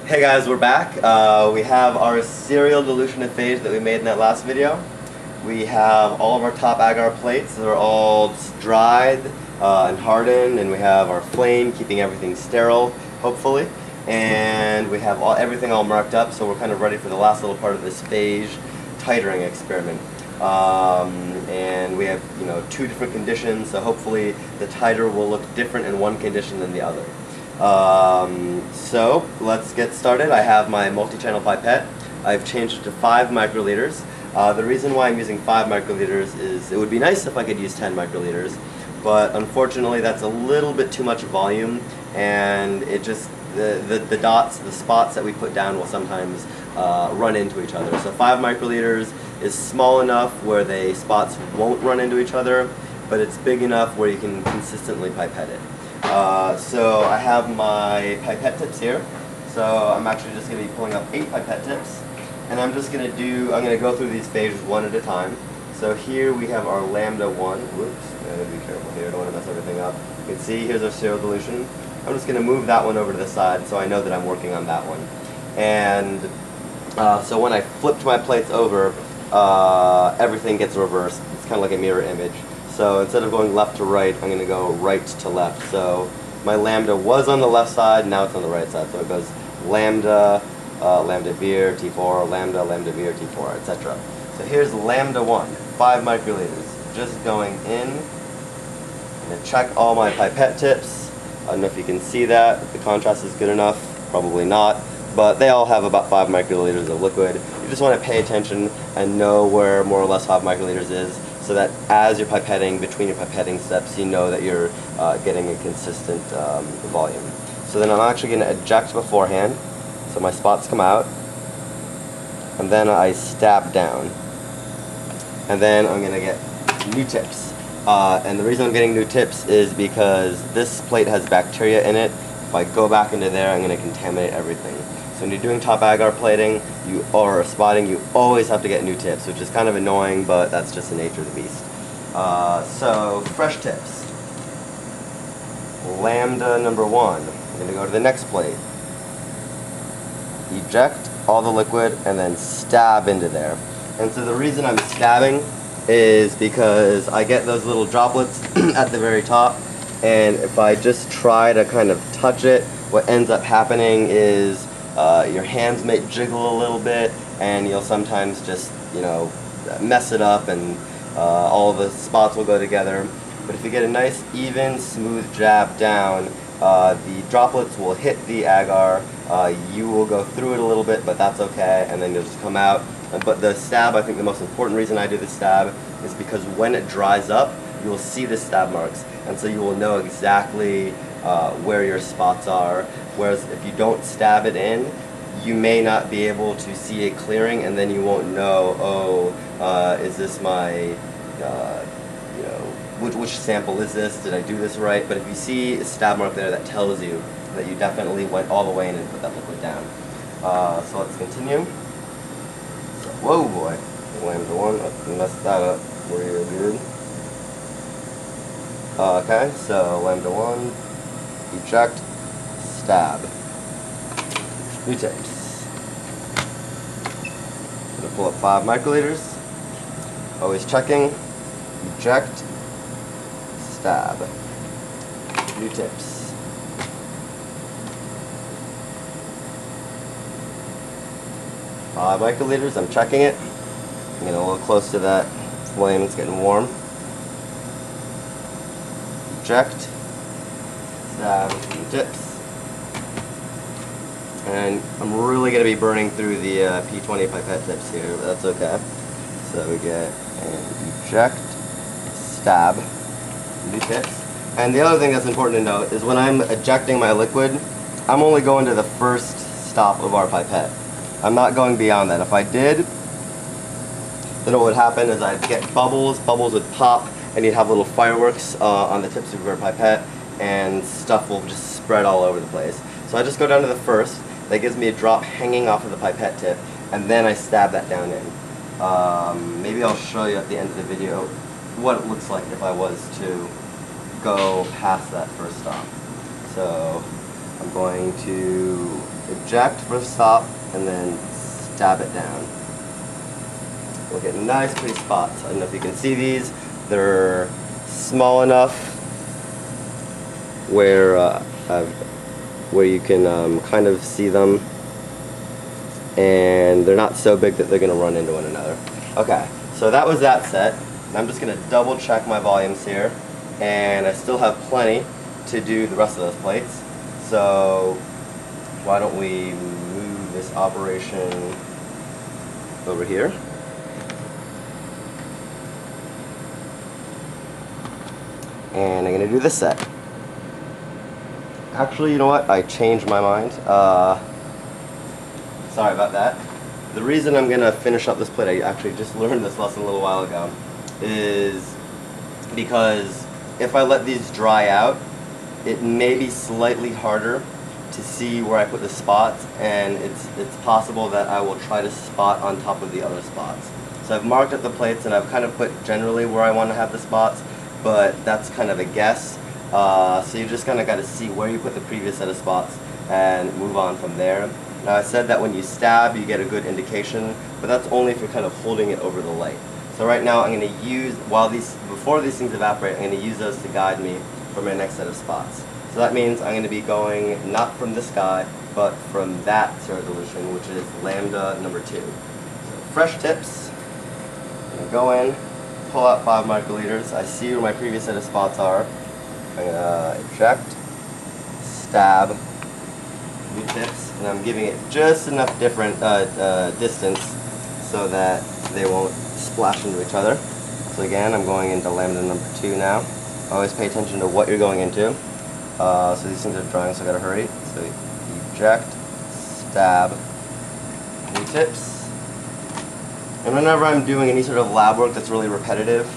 Hey guys, we're back. We have our cereal dilution of phage that we made in that last video. We have all of our top agar plates. They're all dried and hardened, and we have our flame keeping everything sterile, hopefully. And we have everything all marked up, so we're kind of ready for the last little part of this phage titering experiment. And we have, two different conditions, so hopefully the titer will look different in one condition than the other. So let's get started. I have my multi-channel pipette. I've changed it to 5 microliters. The reason why I'm using 5 microliters is it would be nice if I could use 10 microliters, but unfortunately that's a little bit too much volume, and it just the dots, the spots that we put down will sometimes run into each other. So 5 microliters is small enough where the spots won't run into each other, but it's big enough where you can consistently pipette it. So I have my pipette tips here. So I'm actually just going to be pulling up 8 pipette tips, and I'm going to go through these phages one at a time. So here we have our lambda 1. Whoops, I gotta be careful here, I don't want to mess everything up. You can see here's our cereal dilution. I'm just going to move that one over to the side so I know that I'm working on that one. And so when I flipped my plates over, everything gets reversed. It's kind of like a mirror image. So instead of going left to right, I'm going to go right to left. So my lambda was on the left side, now it's on the right side. So it goes lambda, lambda vir, T4, lambda, lambda vir, T4, etc. So here's lambda 1, 5 microliters. Just going in. I'm going to check all my pipette tips. I don't know if you can see that, if the contrast is good enough, probably not. But they all have about 5 microliters of liquid. You just want to pay attention and know where more or less 5 microliters is, so that as you're pipetting, between your pipetting steps, you know that you're getting a consistent volume. So then I'm actually going to eject beforehand, so my spots come out, and then I stab down. And then I'm going to get new tips. And the reason I'm getting new tips is because this plate has bacteria in it. If I go back into there, I'm going to contaminate everything. So when you're doing top agar plating or spotting, you always have to get new tips, which is kind of annoying, but that's just the nature of the beast. So fresh tips. Lambda number 1. I'm going to go to the next plate. Eject all the liquid and then stab into there. And so the reason I'm stabbing is because I get those little droplets at the very top, and if I just try to kind of touch it, what ends up happening is your hands may jiggle a little bit, and you'll sometimes just, mess it up, and all the spots will go together. But if you get a nice, even, smooth jab down, the droplets will hit the agar. You will go through it a little bit, but that's okay, and then you'll just come out. But the stab, I think the most important reason I do the stab is because when it dries up, you will see the stab marks, and so you will know exactly where your spots are. Whereas if you don't stab it in, you may not be able to see it clearing, and then you won't know, is this my, which sample is this? Did I do this right? But if you see a stab mark there, that tells you that you definitely went all the way in and put that liquid down. So let's continue. So, whoa boy, lambda 1, I messed that up real good. Okay, so lambda 1, eject, stab. New tips. I'm going to pull up 5 microliters. Always checking. Eject. Stab. New tips. Five microliters. I'm checking it. I'm getting a little close to that flame. It's getting warm. Eject. Stab. New tips. And I'm really going to be burning through the P20 pipette tips here, but that's okay. So we get an eject, stab, new tips. And the other thing that's important to note is when I'm ejecting my liquid, I'm only going to the first stop of our pipette. I'm not going beyond that. If I did, then what would happen is I'd get bubbles would pop, and you'd have little fireworks on the tips of your pipette, and stuff will just spread all over the place. So I just go down to the first. That gives me a drop hanging off of the pipette tip, and then I stab that down in. Maybe I'll show you at the end of the video what it looks like if I was to go past that first stop. So I'm going to eject for the stop, and then stab it down. We'll get nice pretty spots. I don't know if you can see these. They're small enough where you can kind of see them, and they're not so big that they're going to run into one another. Okay, so that was that set. I'm just going to double check my volumes here, and I still have plenty to do the rest of those plates. So why don't we move this operation over here. And I'm going to do this set. Actually, you know what? I changed my mind. Sorry about that. The reason I'm going to finish up this plate, I actually just learned this lesson a little while ago, is because if I let these dry out, it may be slightly harder to see where I put the spots, and it's possible that I will try to spot on top of the other spots. So I've marked up the plates and I've kind of put generally where I want to have the spots, but that's kind of a guess. So you just kind of got to see where you put the previous set of spots and move on from there. Now I said that when you stab you get a good indication, but that's only if you're kind of holding it over the light. So right now I'm going to use, before these things evaporate, I'm going to use those to guide me for my next set of spots. So that means I'm going to be going not from this guy, but from that zero dilution, which is lambda number 2. So fresh tips, I'm going to go in, pull out 5 microliters. I see where my previous set of spots are. I'm going to eject, stab, new tips, and I'm giving it just enough different distance so that they won't splash into each other. So again, I'm going into lambda number 2 now. Always pay attention to what you're going into. So these things are drying, so I gotta hurry. So eject, stab, new tips. And whenever I'm doing any sort of lab work that's really repetitive,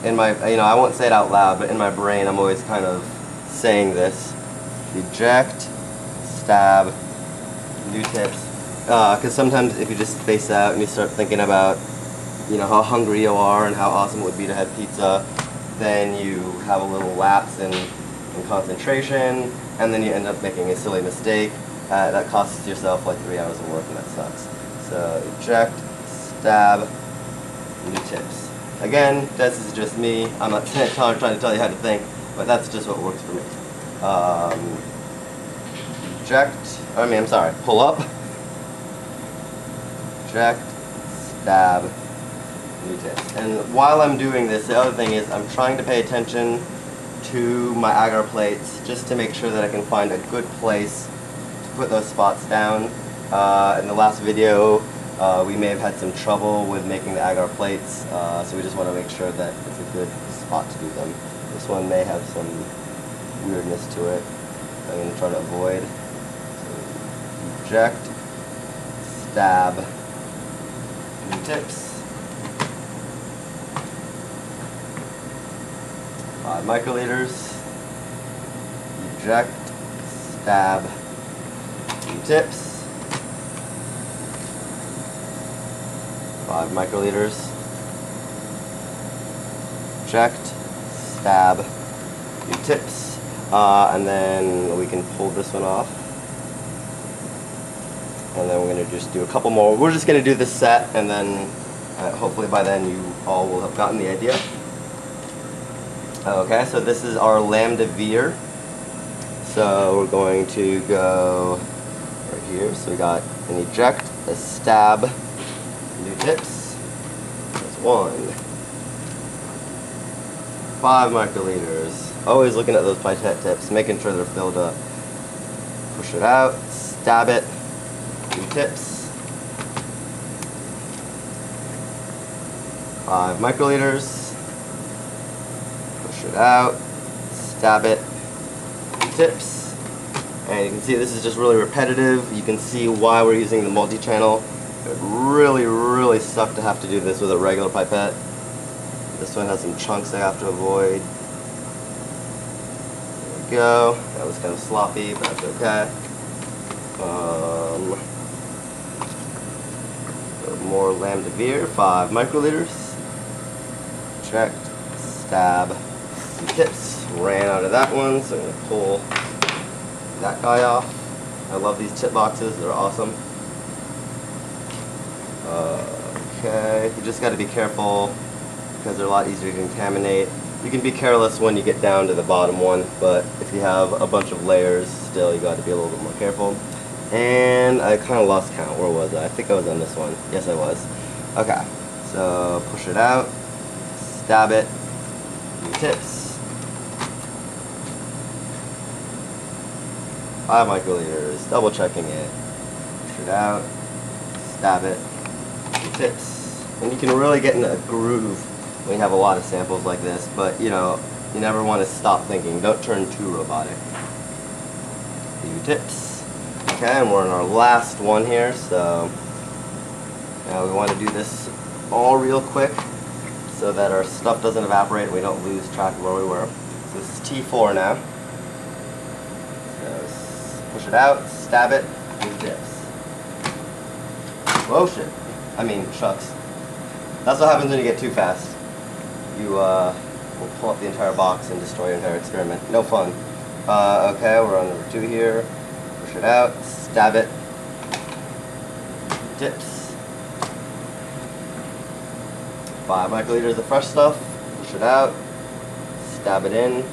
in my, I won't say it out loud, but in my brain I'm always kind of saying this. Eject, stab, new tips. Because sometimes if you just space out and you start thinking about, how hungry you are and how awesome it would be to have pizza, then you have a little lapse in concentration, and then you end up making a silly mistake that costs yourself like 3 hours of work, and that sucks. So eject, stab, new tips. Again, this is just me. I'm not trying to tell you how to think, but that's just what works for me. Pull up, eject, stab, new tips. And while I'm doing this, the other thing is I'm trying to pay attention to my agar plates just to make sure that I can find a good place to put those spots down. In the last video, we may have had some trouble with making the agar plates, so we just want to make sure that it's a good spot to do them. This one may have some weirdness to it I'm going to try to avoid. So, eject, stab, new tips. 5 microliters, eject, stab, new tips. 5 microliters, eject, stab, new tips. And then we can pull this one off. And then we're going to just do a couple more. We're just going to do this set, and then hopefully by then you all will have gotten the idea. Okay, so this is our lambda veer. So we're going to go right here. So we got an eject, a stab, new tips. That's 1. 5 microliters. Always looking at those pipette tips, making sure they're filled up. Push it out, stab it, new tips. 5 microliters. Push it out, stab it, tips, and you can see this is just really repetitive. You can see why we're using the multi-channel. It really sucked to have to do this with a regular pipette. This one has some chunks I have to avoid. There we go. That was kind of sloppy, but that's okay. More lambda veer, 5 microliters. Checked, stab, tips. Ran out of that one, so I'm going to pull that guy off. I love these tip boxes, they're awesome. Okay, you just got to be careful because they're a lot easier to contaminate. You can be careless when you get down to the bottom one, but if you have a bunch of layers, still you got to be a little bit more careful. And I kind of lost count. Where was I? I think I was on this one. Yes, I was. Okay, so push it out, stab it, new tips. 5 microliters, double checking it. Push it out, stab it, new tips. And you can really get in a groove when you have a lot of samples like this, but you know, you never want to stop thinking. Don't turn too robotic. Few tips. Okay, and we're on our last one here, so now we want to do this all real quick so that our stuff doesn't evaporate and we don't lose track of where we were. So this is T4 now. So push it out, stab it, few tips. Whoa, shit. I mean, shucks. That's what happens when you get too fast. You will pull up the entire box and destroy your entire experiment. No fun. Okay, we're on number 2 here. Push it out, stab it. Tips. 5 microliters of fresh stuff. Push it out, stab it in.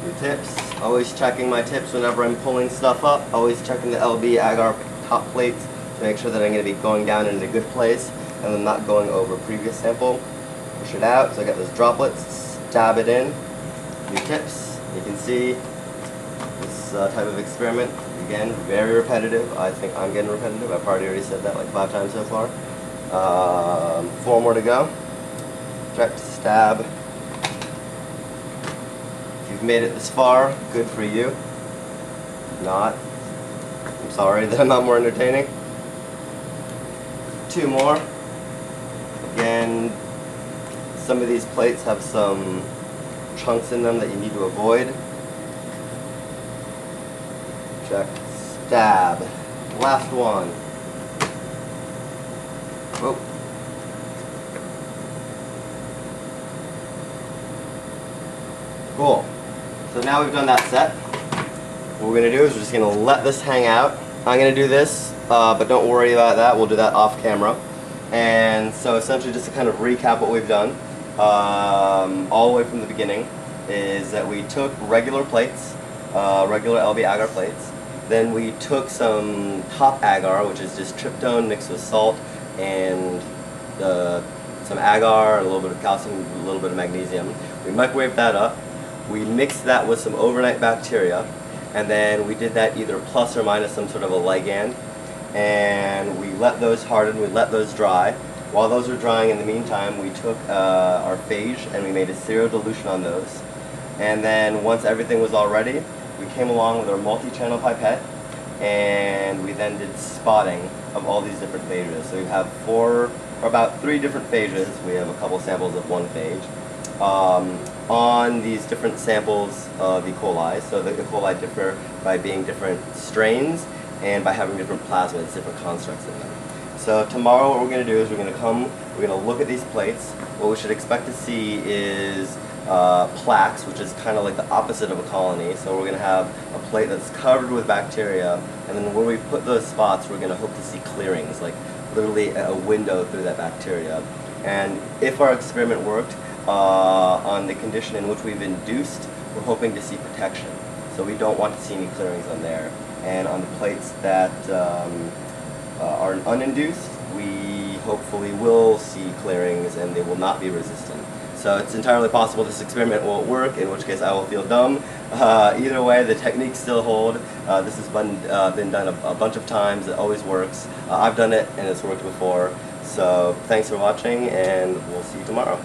New tips. Always checking my tips whenever I'm pulling stuff up. Always checking the LB agar top plates to make sure that I'm going to be going down in a good place and then not going over previous sample. Push it out, so I got those droplets, stab it in, new tips. You can see this type of experiment, again, very repetitive. I think I'm getting repetitive. I've probably already said that like 5 times so far. 4 more to go. Check, stab. If you've made it this far, good for you. If not, I'm sorry that I'm not more entertaining. 2 more. Again, some of these plates have some chunks in them that you need to avoid. Check, stab. Last one. Whoa. Cool. So now we've done that set. What we're going to do is we're just going to let this hang out. I'm going to do this, but don't worry about that. We'll do that off camera. And so essentially, just to kind of recap what we've done, all the way from the beginning, is that we took regular plates, regular LB agar plates, then we took some top agar, which is just tryptone mixed with salt and some agar, a little bit of calcium, a little bit of magnesium. We microwaved that up, we mixed that with some overnight bacteria, and then we did that either plus or minus some sort of a ligand, and we let those harden, we let those dry. While those were drying, in the meantime, we took our phage and we made a serial dilution on those. And then once everything was all ready, we came along with our multi-channel pipette, and we then did spotting of all these different phages. So we have about 3 different phages. We have a couple samples of one phage on these different samples of E. coli. So the E. coli differ by being different strains and by having different plasmids, different constructs in them. So tomorrow what we're going to do is we're going to look at these plates. What we should expect to see is plaques, which is kind of like the opposite of a colony. So we're going to have a plate that's covered with bacteria, and then where we put those spots, we're going to hope to see clearings, like literally a window through that bacteria. And if our experiment worked on the condition in which we've induced, we're hoping to see protection. So we don't want to see any clearings on there. And on the plates that are uninduced, we hopefully will see clearings and they will not be resistant. So it's entirely possible this experiment won't work, in which case I will feel dumb. Either way, the techniques still hold. This has been done a bunch of times. It always works. I've done it and it's worked before. So thanks for watching, and we'll see you tomorrow.